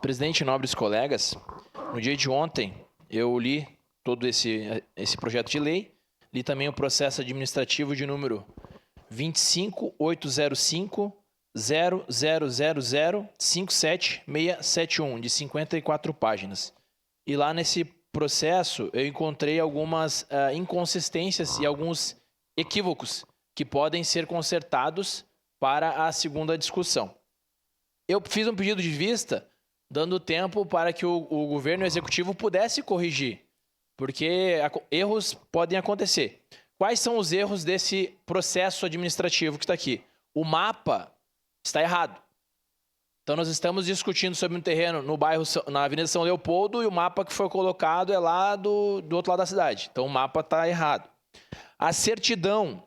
Presidente, nobres colegas, no dia de ontem eu li todo esse projeto de lei, li também o processo administrativo de número 25805.0000057.671, de 54 páginas. E lá nesse processo eu encontrei algumas inconsistências e alguns equívocos que podem ser consertados para a segunda discussão. Eu fiz um pedido de vista, dando tempo para que o governo executivo pudesse corrigir, porque erros podem acontecer. Quais são os erros desse processo administrativo que está aqui? O mapa está errado. Então, nós estamos discutindo sobre um terreno no bairro, na Avenida São Leopoldo, e o mapa que foi colocado é lá do outro lado da cidade. Então, o mapa está errado. A certidão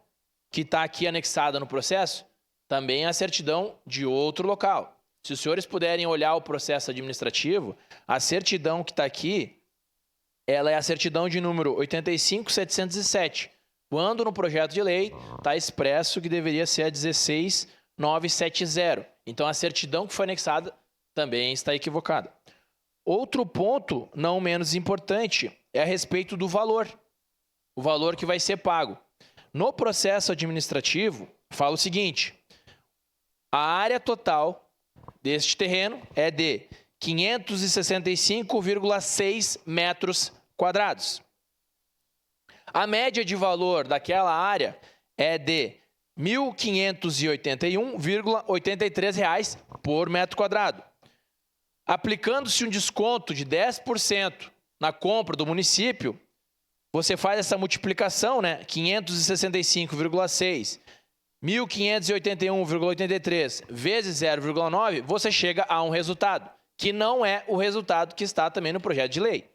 que está aqui anexada no processo também é a certidão de outro local. Se os senhores puderem olhar o processo administrativo, a certidão que está aqui, ela é a certidão de número 85.707, quando no projeto de lei está expresso que deveria ser a 16.970. Então, a certidão que foi anexada também está equivocada. Outro ponto, não menos importante, é a respeito do valor. O valor que vai ser pago. No processo administrativo, fala o seguinte: a área total deste terreno é de 565,6 metros quadrados. A média de valor daquela área é de R$ 1.581,83 por metro quadrado. Aplicando-se um desconto de 10% na compra do município, você faz essa multiplicação, né? 565,6 1.581,83 vezes 0,9, você chega a um resultado, que não é o resultado que está também no projeto de lei.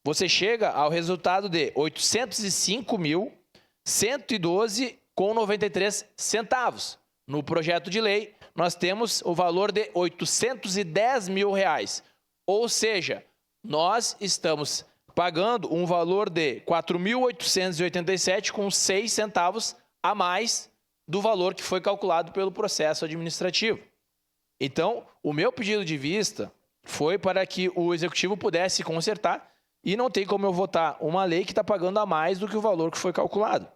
Você chega ao resultado de R$ 805.112,93 centavos. No projeto de lei, nós temos o valor de R$ 810 mil. Ou seja, nós estamos pagando um valor de R$ 4.887,06 centavos a mais do valor que foi calculado pelo processo administrativo. Então, o meu pedido de vista foi para que o executivo pudesse consertar, e não tem como eu votar uma lei que está pagando a mais do que o valor que foi calculado.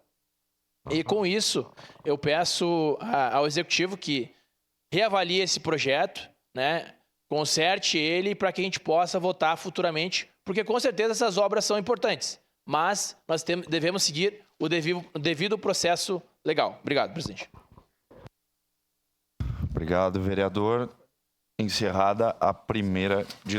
E com isso, eu peço ao executivo que reavalie esse projeto, né, conserte ele para que a gente possa votar futuramente, porque com certeza essas obras são importantes, mas nós devemos seguir o devido processo legal. Obrigado, presidente. Obrigado, vereador. Encerrada a primeira discussão.